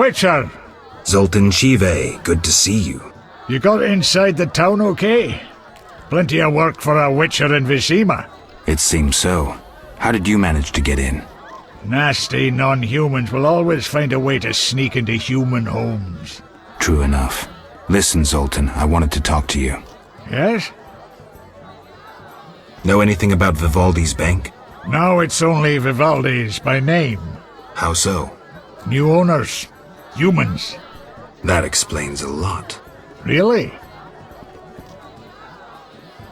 Witcher! Zoltan Chive, good to see you. You got inside the town okay? Plenty of work for a Witcher in Vizima. It seems so. How did you manage to get in? Nasty non-humans will always find a way to sneak into human homes. True enough. Listen, Zoltan, I wanted to talk to you. Yes? Know anything about Vivaldi's bank? Now it's only Vivaldi's by name. How so? New owners. Humans. That explains a lot. Really?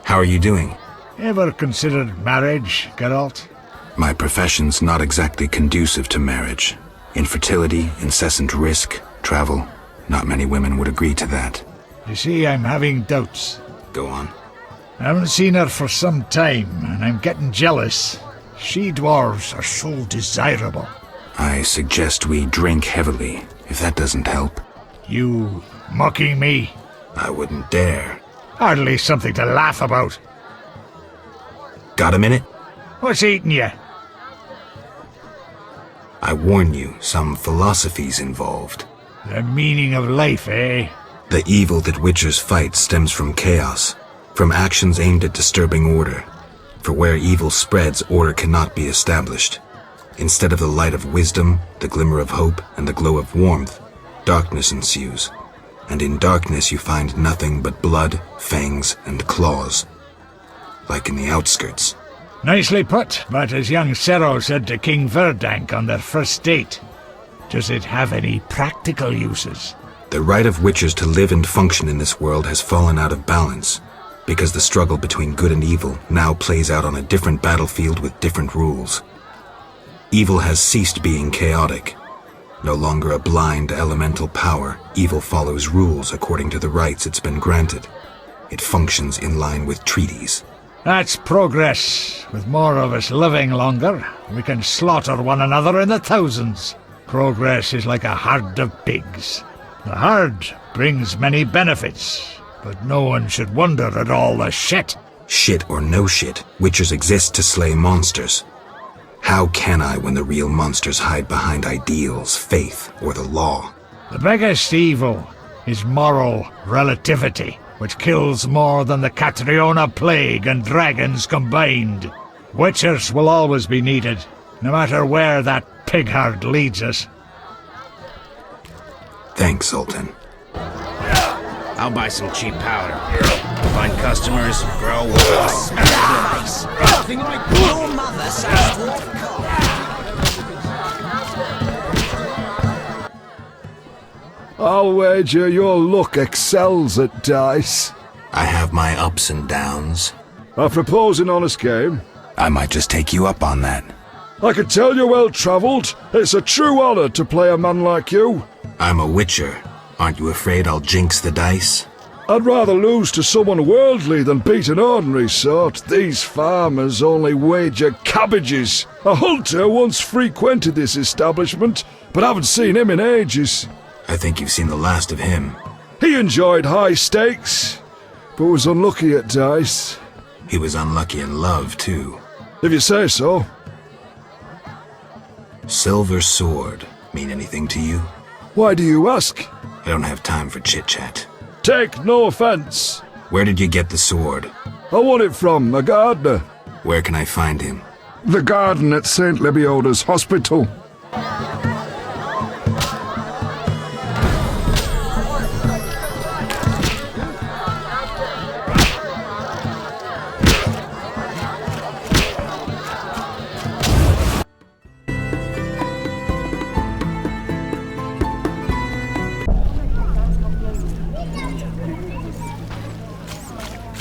How are you doing? Ever considered marriage, Geralt? My profession's not exactly conducive to marriage. Infertility, incessant risk, travel. Not many women would agree to that. You see, I'm having doubts. Go on. I haven't seen her for some time, and I'm getting jealous. She-dwarves are so desirable. I suggest we drink heavily, if that doesn't help. You mocking me? I wouldn't dare. Hardly something to laugh about. Got a minute? What's eating you? I warn you, some philosophy's involved. The meaning of life, eh? The evil that Witchers fight stems from chaos, from actions aimed at disturbing order. For where evil spreads, order cannot be established. Instead of the light of wisdom, the glimmer of hope, and the glow of warmth, darkness ensues. And in darkness you find nothing but blood, fangs, and claws. Like in the outskirts. Nicely put, but as young Cero said to King Verdank on their first date, does it have any practical uses? The right of Witchers to live and function in this world has fallen out of balance, because the struggle between good and evil now plays out on a different battlefield with different rules. Evil has ceased being chaotic. No longer a blind elemental power, evil follows rules according to the rights it's been granted. It functions in line with treaties. That's progress. With more of us living longer, we can slaughter one another in the thousands. Progress is like a herd of pigs. The herd brings many benefits, but no one should wonder at all the shit. Shit or no shit, Witchers exist to slay monsters. How can I when the real monsters hide behind ideals, faith, or the law? The biggest evil is moral relativity, which kills more than the Catriona plague and dragons combined. Witchers will always be needed, no matter where that pig herd leads us. Thanks, Zoltan. I'll buy some cheap powder. Find customers, grow wealth. Nothing like your mother sounds to I'll wager your luck excels at dice. I have my ups and downs. I propose an honest game. I might just take you up on that. I can tell you're well-travelled. It's a true honor to play a man like you. I'm a Witcher. Aren't you afraid I'll jinx the dice? I'd rather lose to someone worldly than beat an ordinary sort. These farmers only wager cabbages. A hunter once frequented this establishment, but I haven't seen him in ages. I think you've seen the last of him. He enjoyed high stakes, but was unlucky at dice. He was unlucky in love, too. If you say so. Silver sword mean anything to you? Why do you ask? I don't have time for chit-chat. Take no offense. Where did you get the sword? I won it from a gardener. Where can I find him? The garden at St. Lebioda's Hospital.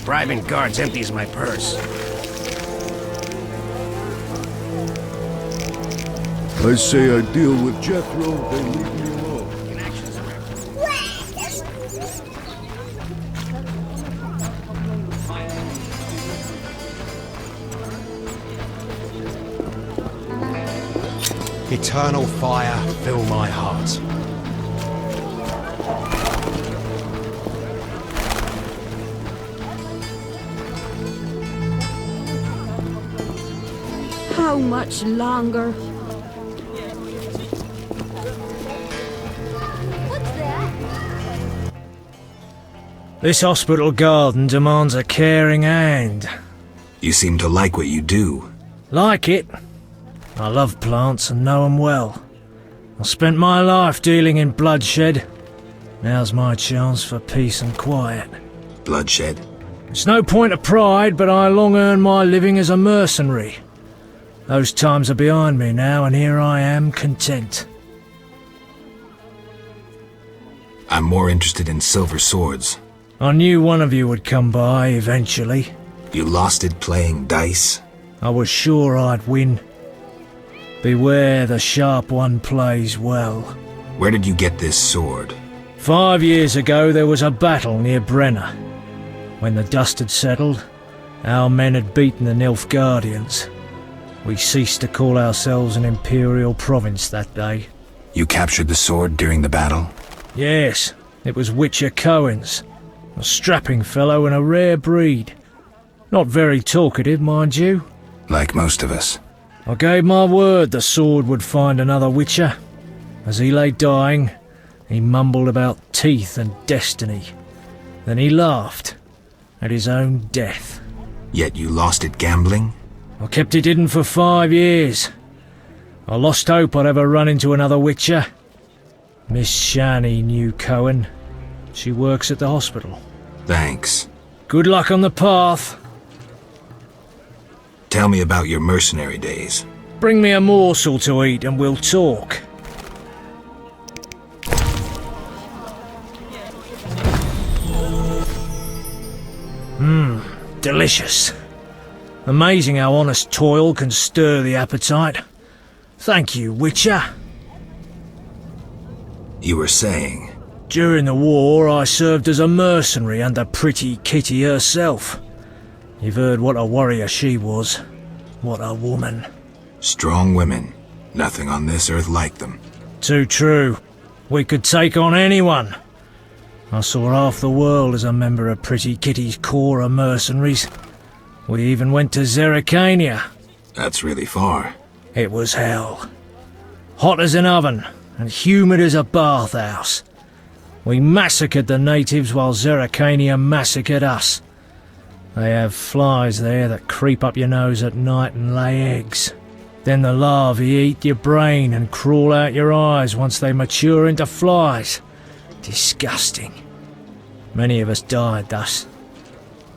Bribing guards empties my purse. I say I deal with Jethro, they leave me alone. Eternal fire, fill my heart. How much longer? This hospital garden demands a caring hand. You seem to like what you do. Like it? I love plants and know 'em well. I spent my life dealing in bloodshed. Now's my chance for peace and quiet. Bloodshed? It's no point of pride, but I long earned my living as a mercenary. Those times are behind me now, and here I am, content. I'm more interested in silver swords. I knew one of you would come by eventually. You lost it playing dice? I was sure I'd win. Beware the sharp one plays well. Where did you get this sword? 5 years ago there was a battle near Brenna. When the dust had settled, our men had beaten the Nilfgaardians. We ceased to call ourselves an imperial province that day. You captured the sword during the battle? Yes, it was Witcher Cohen's. A strapping fellow and a rare breed. Not very talkative, mind you. Like most of us. I gave my word the sword would find another Witcher. As he lay dying, he mumbled about teeth and destiny. Then he laughed at his own death. Yet you lost it gambling? I kept it hidden for 5 years. I lost hope I'd ever run into another Witcher. Miss Shani knew Cohen. She works at the hospital. Thanks. Good luck on the path. Tell me about your mercenary days. Bring me a morsel to eat and we'll talk. Delicious. Amazing how honest toil can stir the appetite. Thank you, Witcher. You were saying... During the war, I served as a mercenary under Pretty Kitty herself. You've heard what a warrior she was. What a woman. Strong women. Nothing on this earth like them. Too true. We could take on anyone. I saw half the world as a member of Pretty Kitty's corps of mercenaries. We even went to Zerrikania. That's really far. It was hell. Hot as an oven, and humid as a bathhouse. We massacred the natives while Zerrikania massacred us. They have flies there that creep up your nose at night and lay eggs. Then the larvae eat your brain and crawl out your eyes once they mature into flies. Disgusting. Many of us died thus.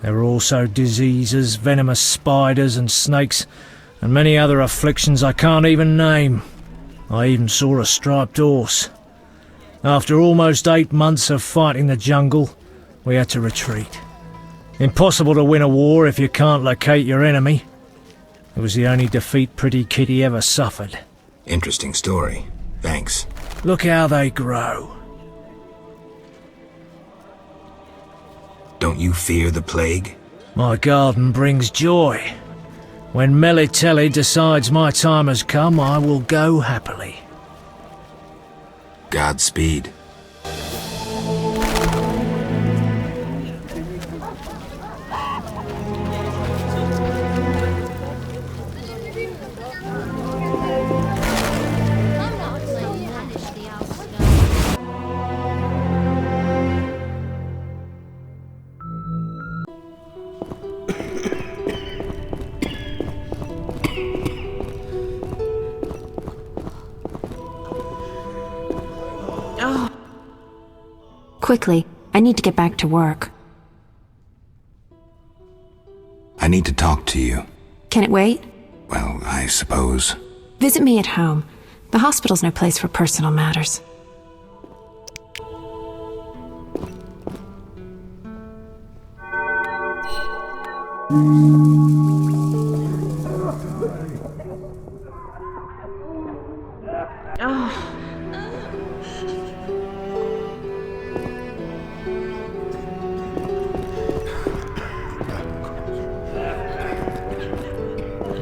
There were also diseases, venomous spiders and snakes, and many other afflictions I can't even name. I even saw a striped horse. After almost 8 months of fighting the jungle, we had to retreat. Impossible to win a war if you can't locate your enemy. It was the only defeat Pretty Kitty ever suffered. Interesting story. Thanks. Look how they grow. Don't you fear the plague? My garden brings joy. When Melitele decides my time has come, I will go happily. Godspeed. Quickly, I need to get back to work. I need to talk to you. Can it wait? Well, I suppose. Visit me at home. The hospital's no place for personal matters.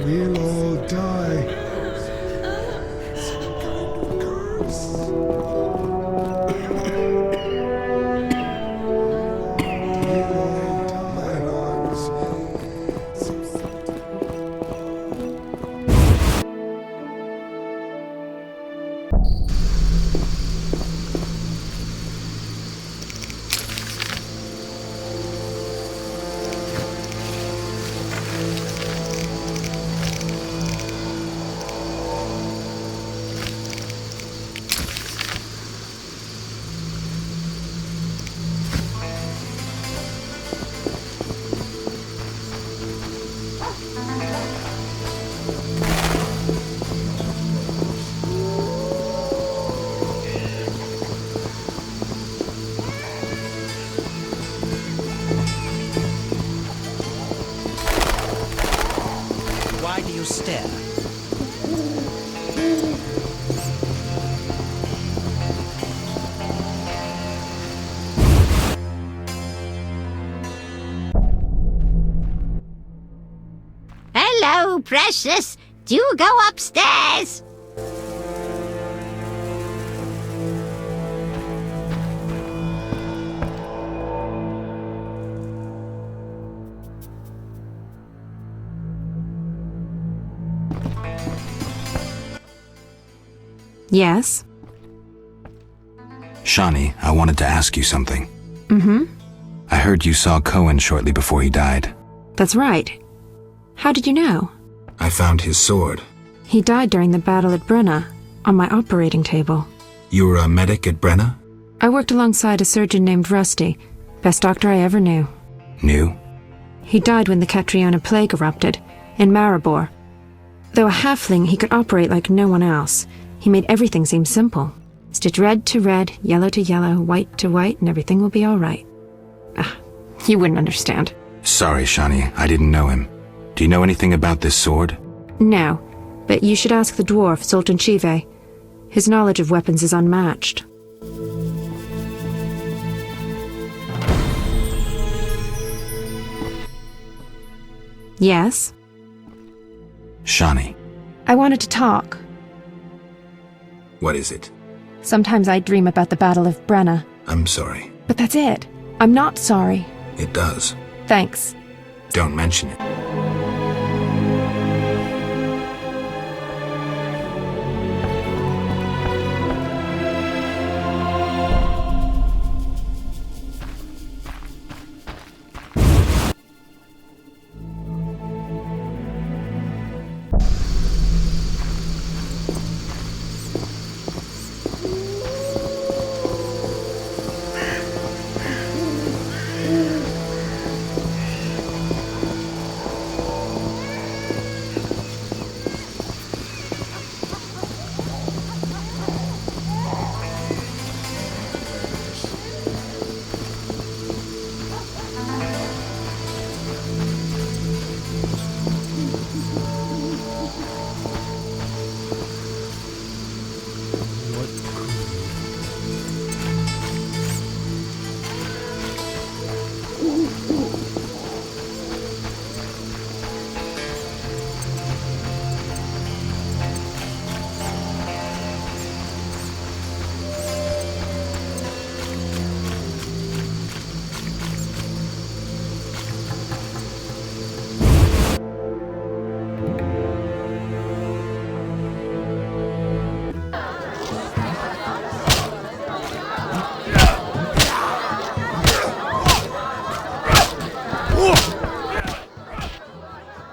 We'll all die. Why do you stare? Hello, precious. Do go upstairs. Yes? Shawnee, I wanted to ask you something. Mm-hmm. I heard you saw Cohen shortly before he died. That's right. How did you know? I found his sword. He died during the battle at Brenna, on my operating table. You were a medic at Brenna? I worked alongside a surgeon named Rusty, best doctor I ever knew. Knew? He died when the Catriona plague erupted, in Maribor. Though a halfling, he could operate like no one else. He made everything seem simple. Stitch red to red, yellow to yellow, white to white, and everything will be all right. You wouldn't understand. Sorry, Shawnee, I didn't know him. Do you know anything about this sword? No, but you should ask the dwarf, Sultan Chive. His knowledge of weapons is unmatched. Yes? Shawnee. I wanted to talk. What is it? Sometimes I dream about the Battle of Brenna. I'm sorry. But that's it. I'm not sorry. It does. Thanks. Don't mention it.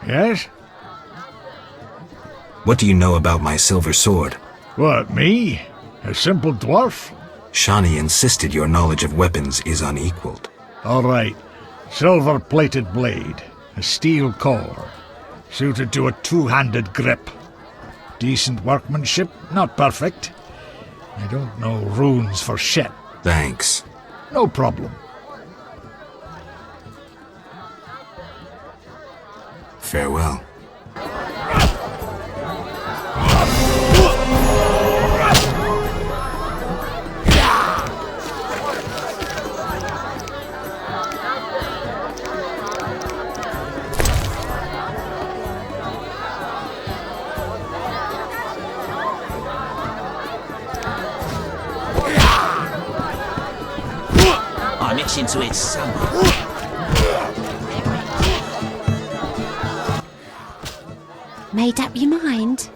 Yes? What do you know about my silver sword? What, me? A simple dwarf? Shawnee insisted your knowledge of weapons is unequaled. All right. Silver-plated blade. A steel core. Suited to a two-handed grip. Decent workmanship, not perfect. I don't know runes for shit. Thanks. No problem. Farewell. I'm itching to hit someone. Made up your mind?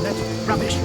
That's rubbish.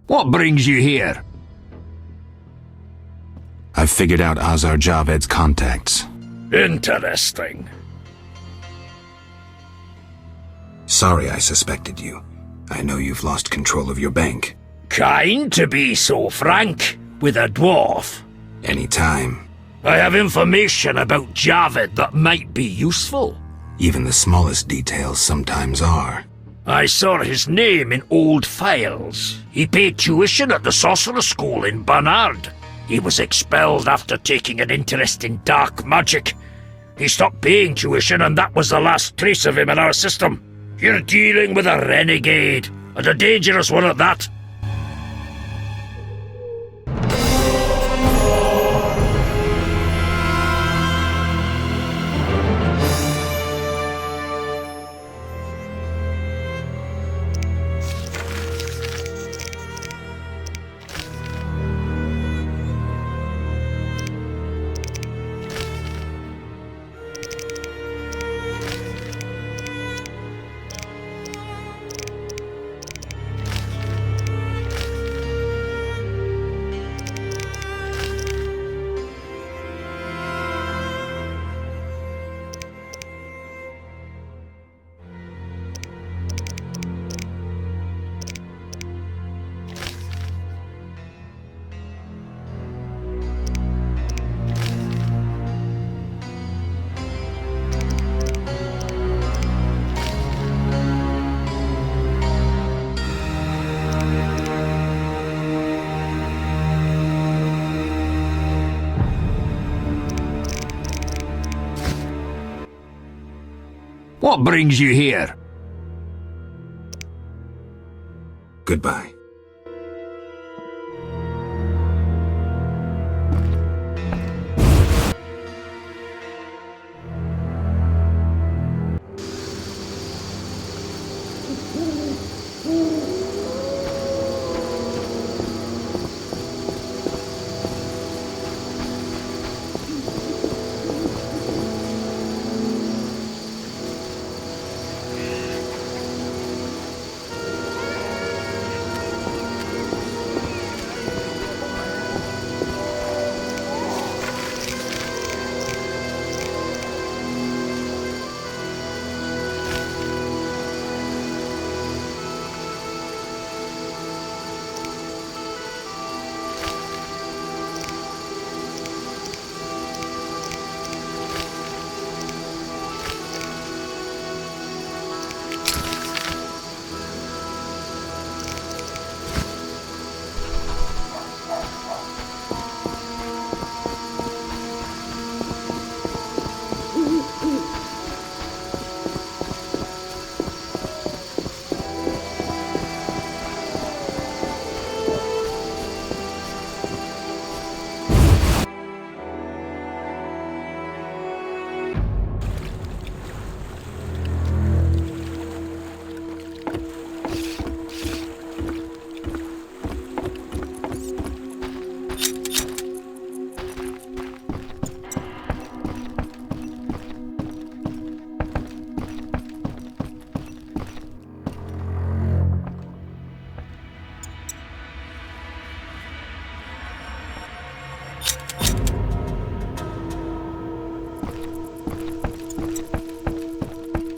What brings you here? I've figured out Azar Javed's contacts. Interesting. Sorry I suspected you. I know you've lost control of your bank. Kind to be so frank with a dwarf. Anytime. I have information about Javed that might be useful. Even the smallest details sometimes are. I saw his name in old files. He paid tuition at the sorcerer school in Barnard. He was expelled after taking an interest in dark magic. He stopped paying tuition, and that was the last trace of him in our system. You're dealing with a renegade, and a dangerous one at that. What brings you here? Goodbye.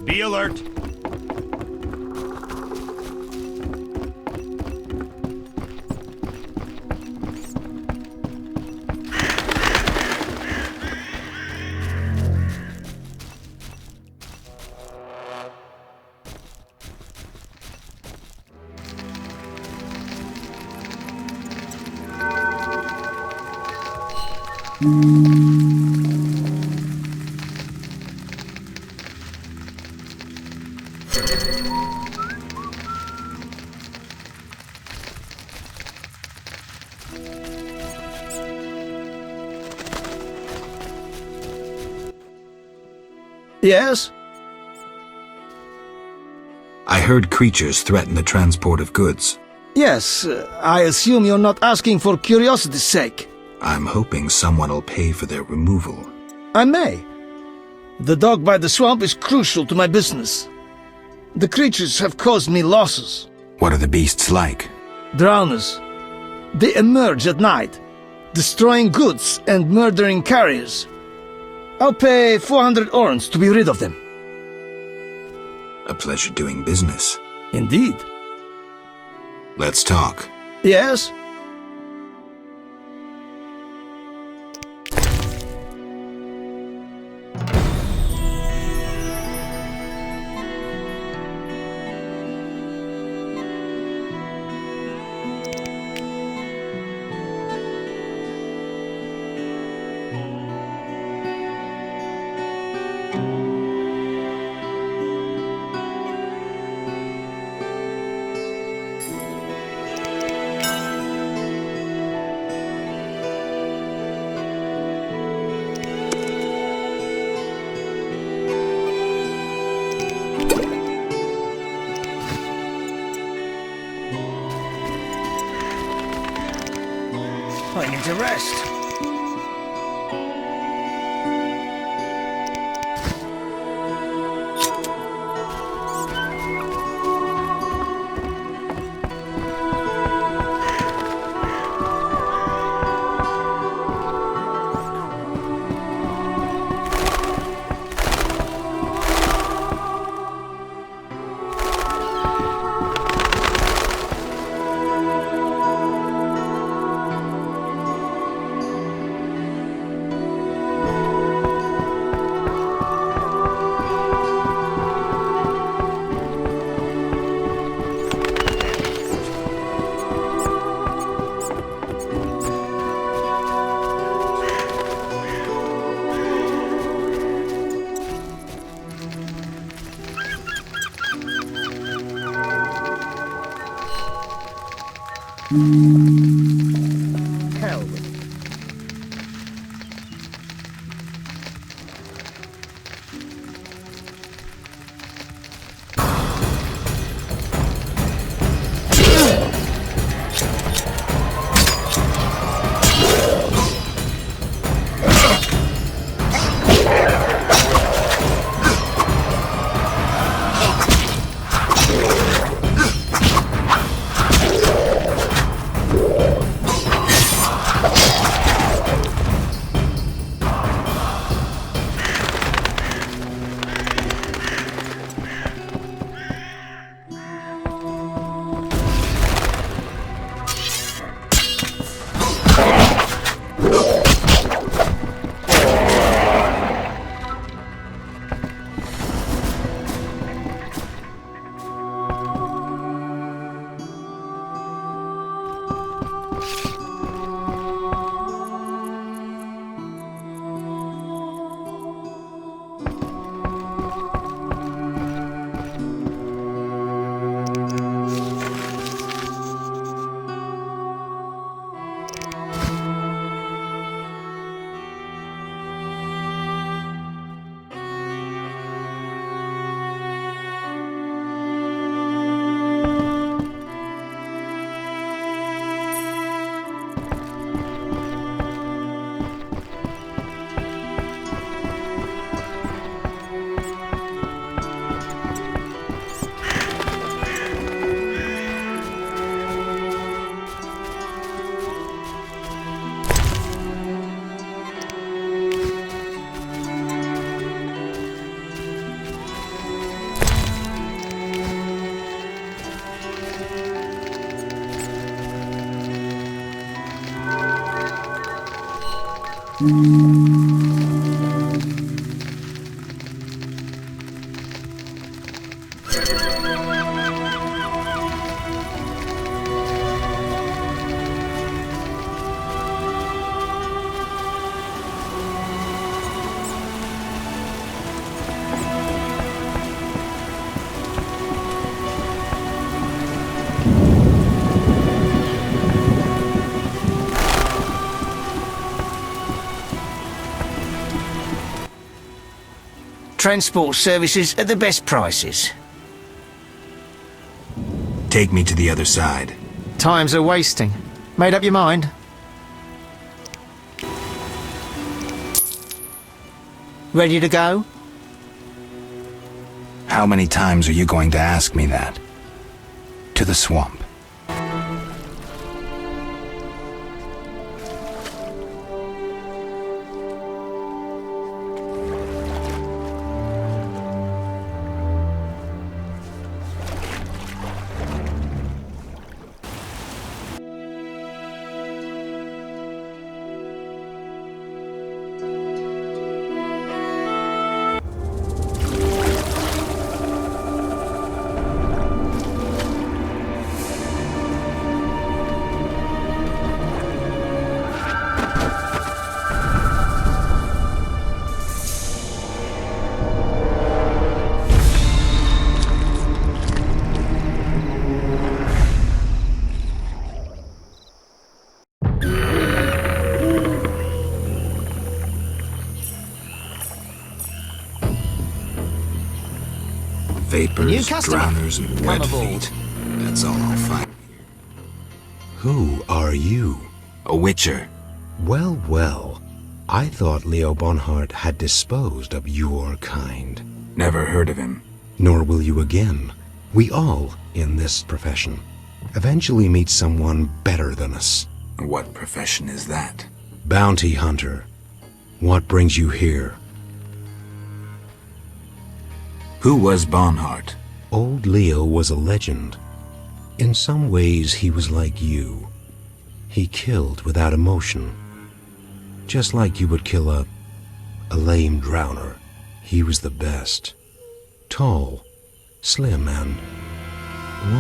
Be alert. Yes? I heard creatures threaten the transport of goods. Yes, I assume you're not asking for curiosity's sake. I'm hoping someone will pay for their removal. I may. The dog by the swamp is crucial to my business. The creatures have caused me losses. What are the beasts like? Drowners. They emerge at night, destroying goods and murdering carriers. I'll pay 400 orens to be rid of them. A pleasure doing business. Indeed. Let's talk. Yes? I need to rest. transport services at the best prices. Take me to the other side. Times are wasting. Made up your mind? Ready to go? How many times are you going to ask me that? To the swamp. Vapors, drowners, and wet feet. That's all I'll find. Who are you? A witcher. Well, well. I thought Leo Bonhart had disposed of your kind. Never heard of him. Nor will you again. We all, in this profession, eventually meet someone better than us. What profession is that? Bounty hunter. What brings you here? Who was Bonhart? Old Leo was a legend. In some ways, he was like you. He killed without emotion. Just like you would kill a lame drowner. He was the best. Tall, slim, and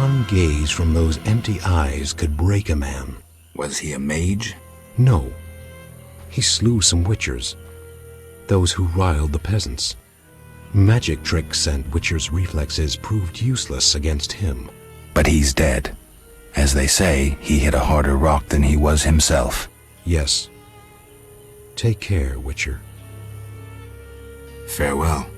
one gaze from those empty eyes could break a man. Was he a mage? No. He slew some witchers. Those who riled the peasants. Magic tricks and witchers' reflexes proved useless against him. But he's dead. As they say, he hit a harder rock than he was himself. Yes. Take care, Witcher. Farewell.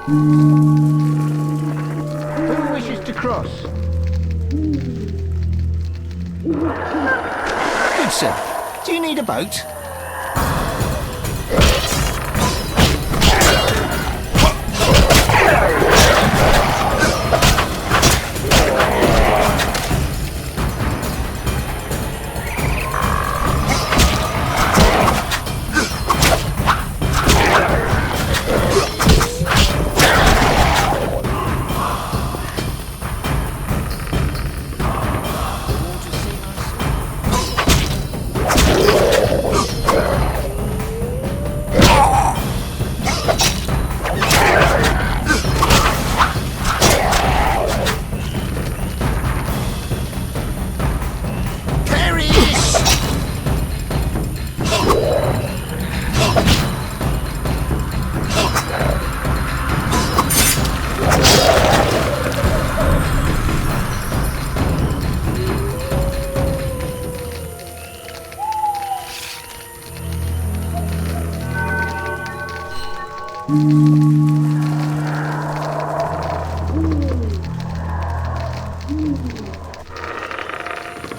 Who wishes to cross? Good sir. Do you need a boat?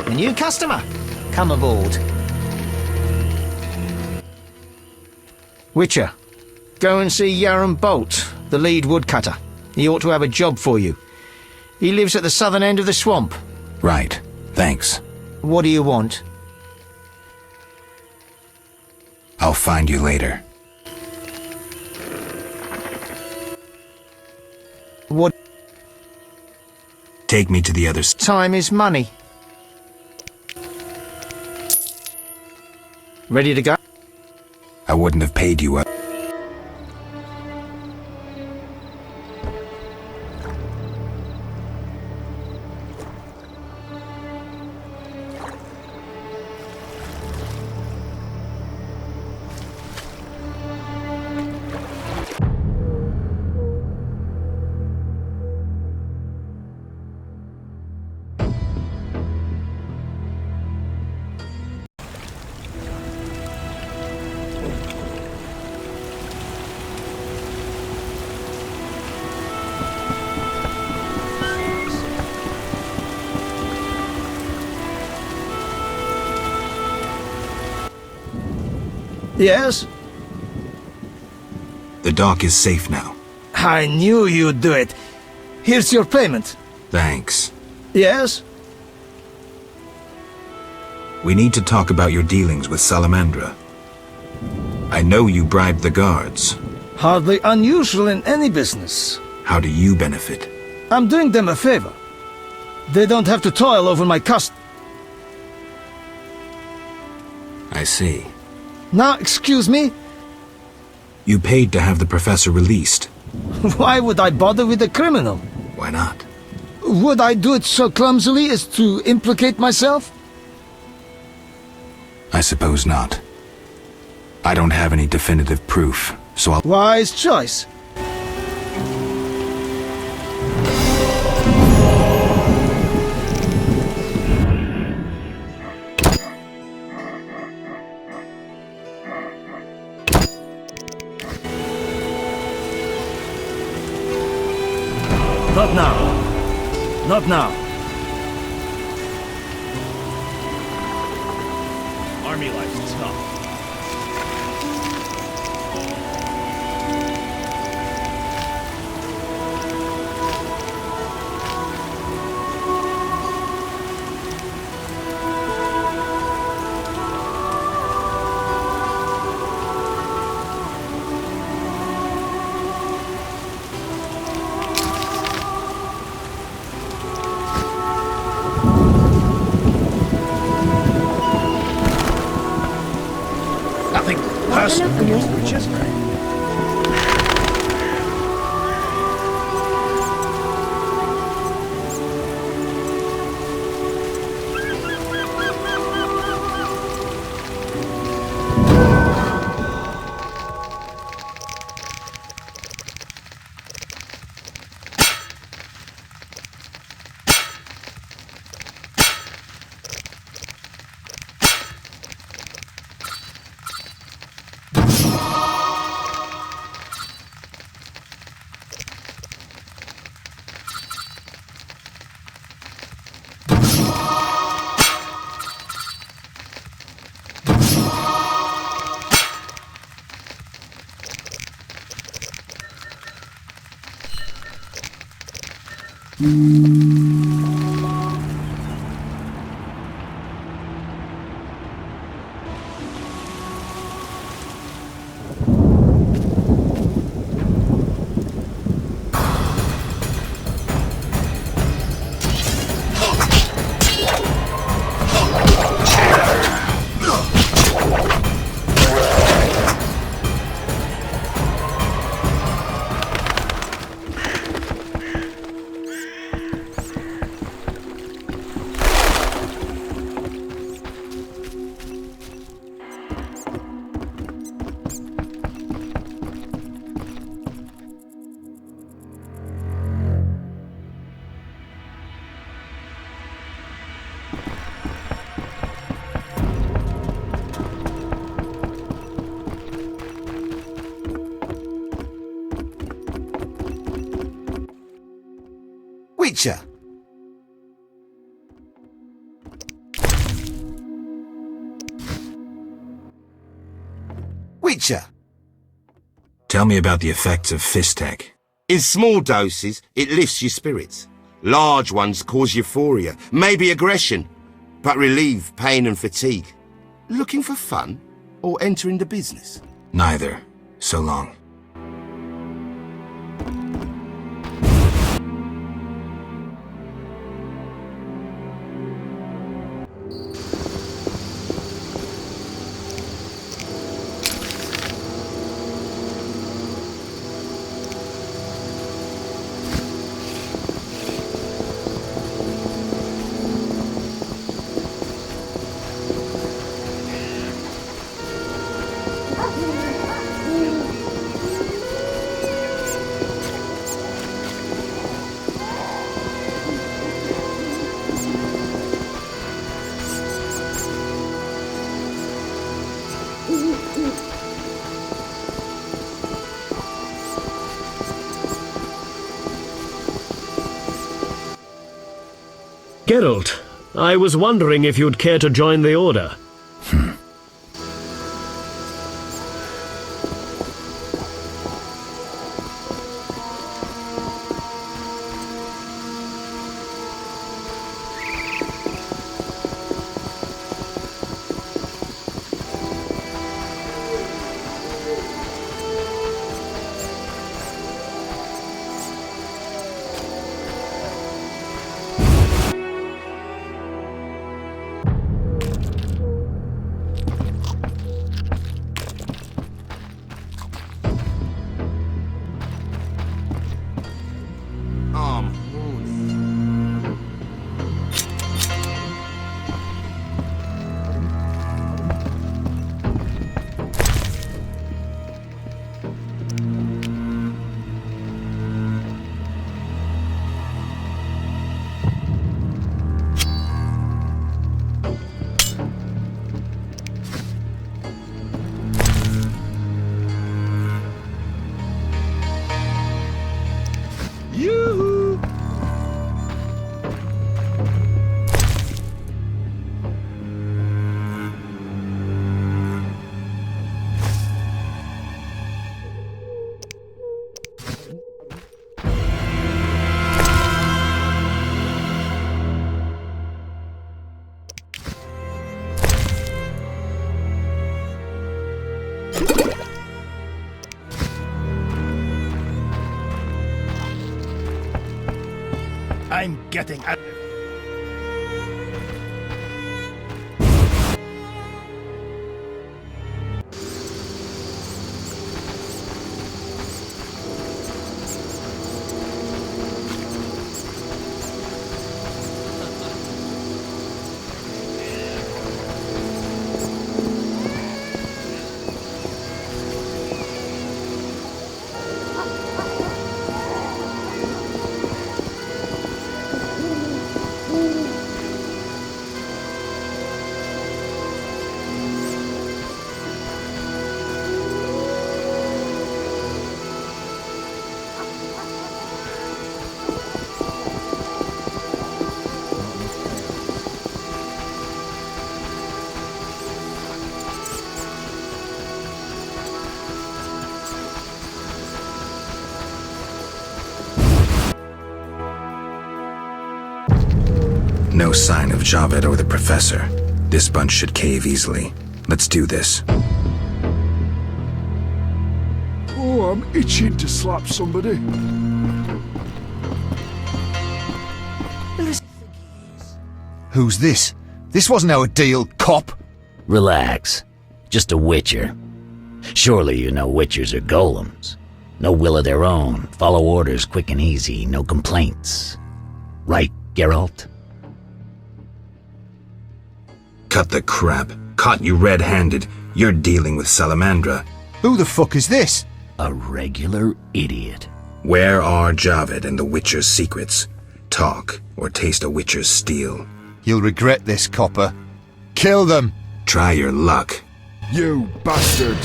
A new customer. Come aboard. Witcher, go and see Yaron Bolt, the lead woodcutter. He ought to have a job for you. He lives at the southern end of the swamp. Right. Thanks. What do you want? I'll find you later. What? Take me to the other side. Time is money. Ready to go? I wouldn't have paid you up. Yes? The dock is safe now. I knew you'd do it. Here's your payment. Thanks. Yes? We need to talk about your dealings with Salamandra. I know you bribed the guards. Hardly unusual in any business. How do you benefit? I'm doing them a favor. They don't have to toil over my cost. I see. Now, excuse me? You paid to have the professor released. Why would I bother with a criminal? Why not? Would I do it so clumsily as to implicate myself? I suppose not. I don't have any definitive proof, so I'll... Wise choice. Not now. Not now. Army life's tough. Personal against witches. Witcher. Witcher. Tell me about the effects of Fistek. In small doses, it lifts your spirits. Large ones cause euphoria, maybe aggression, but relieve pain and fatigue. Looking for fun or entering the business? Neither. So long. Geralt, I was wondering if you'd care to join the Order. I'm getting out. No sign of Javed or the Professor. This bunch should cave easily. Let's do this. Oh, I'm itching to slap somebody. Who's this? This wasn't our deal, cop. Relax. Just a witcher. Surely you know witchers are golems. No will of their own. Follow orders quick and easy. No complaints. Right, Geralt? Cut the crap. Caught you red-handed. You're dealing with Salamandra. Who the fuck is this? A regular idiot. Where are Javed and the Witcher's secrets? Talk, or taste a Witcher's steel. You'll regret this, copper. Kill them! Try your luck. You bastard!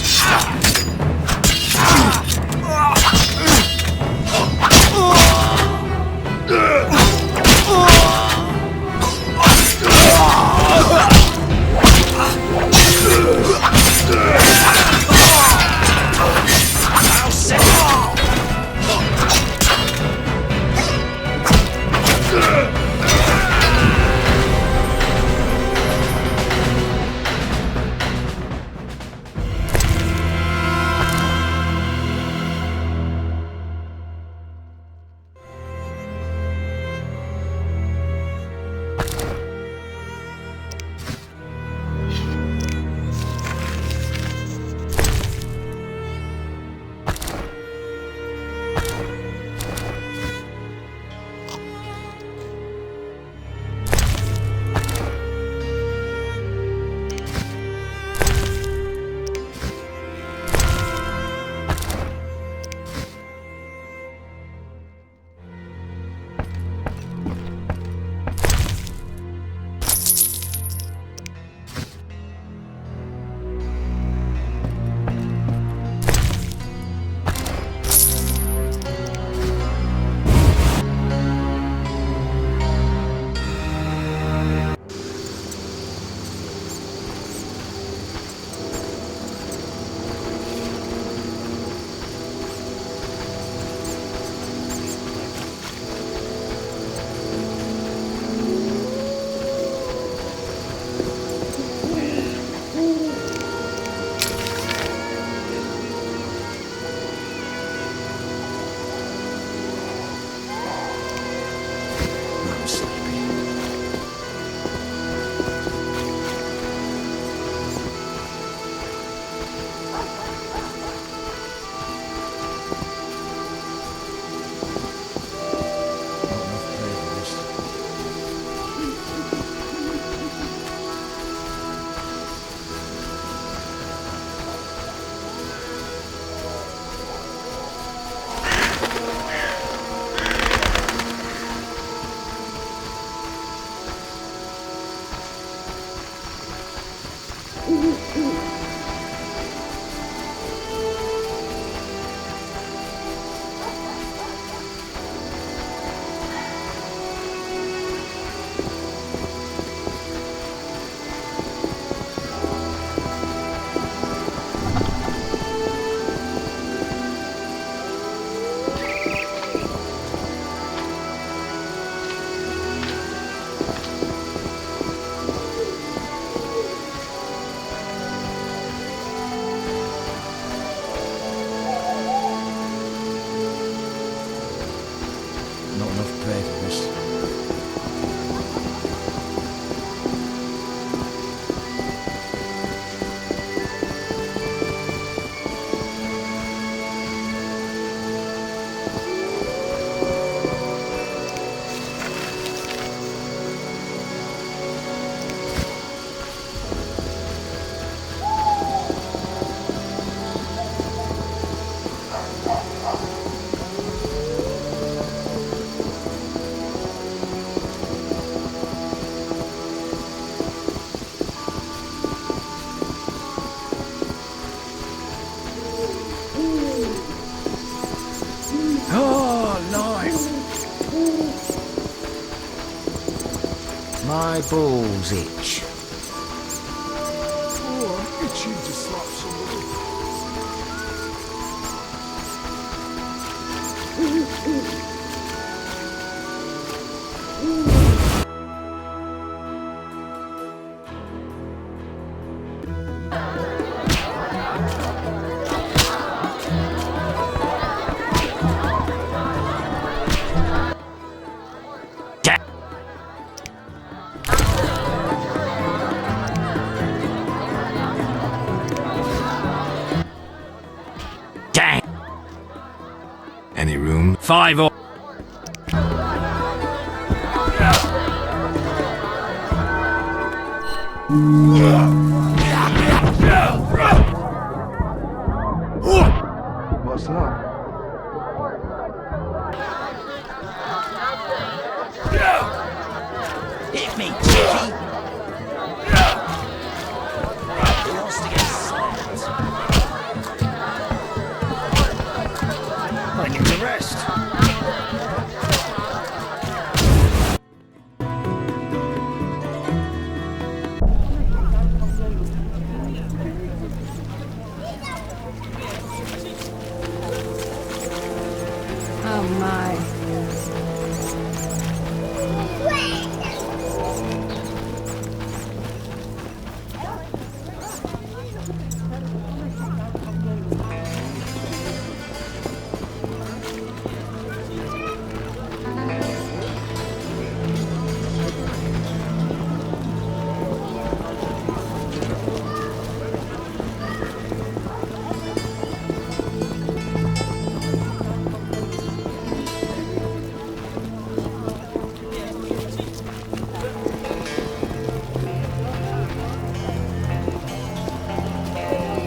My balls itch. Oh, I'm itching to slap somebody. Any room? 5 or... What's that? Hit me, cheeky! He wants to get slapped. I need to rest. Oh my.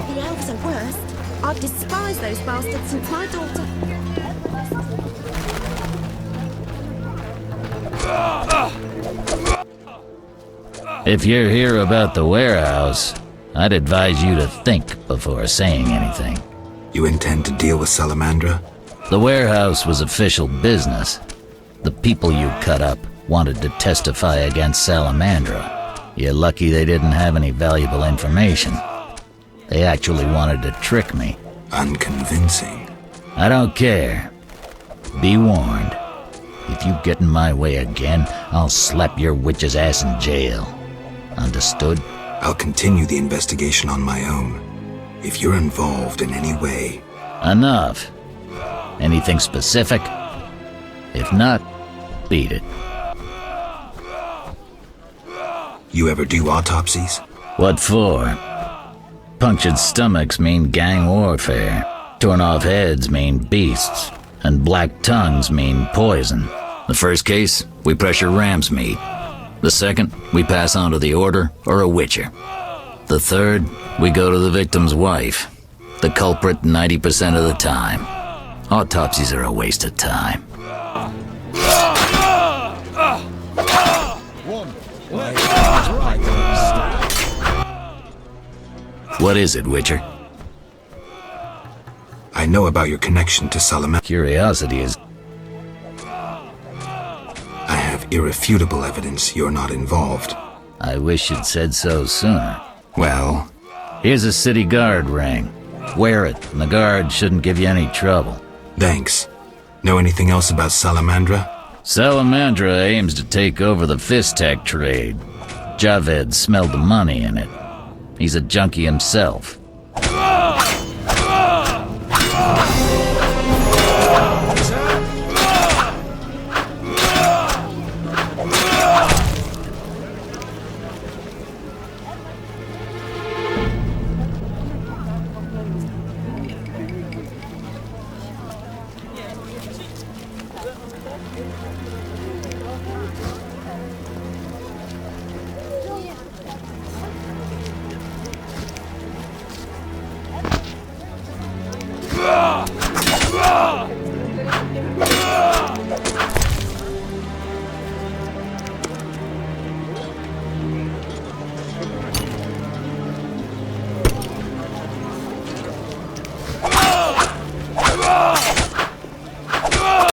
The elves are worst. I've despised those bastards since my daughter... If you're here about the warehouse, I'd advise you to think before saying anything. You intend to deal with Salamandra? The warehouse was official business. The people you cut up wanted to testify against Salamandra. You're lucky they didn't have any valuable information. They actually wanted to trick me. Unconvincing. I don't care. Be warned. If you get in my way again, I'll slap your witch's ass in jail. Understood? I'll continue the investigation on my own. If you're involved in any way... Enough. Anything specific? If not, beat it. You ever do autopsies? What for? Punctured stomachs mean gang warfare. Torn off heads mean beasts. And black tongues mean poison. The first case, we pressure ram's meat. The second, we pass on to the Order or a Witcher. The third, we go to the victim's wife. The culprit 90% of the time. Autopsies are a waste of time. What is it, Witcher? I know about your connection to Salamandra. Curiosity is... I have irrefutable evidence you're not involved. I wish you'd said so sooner. Well... Here's a city guard ring. Wear it, and the guard shouldn't give you any trouble. Thanks. Know anything else about Salamandra? Salamandra aims to take over the Fistak trade. Javed smelled the money in it. He's a junkie himself.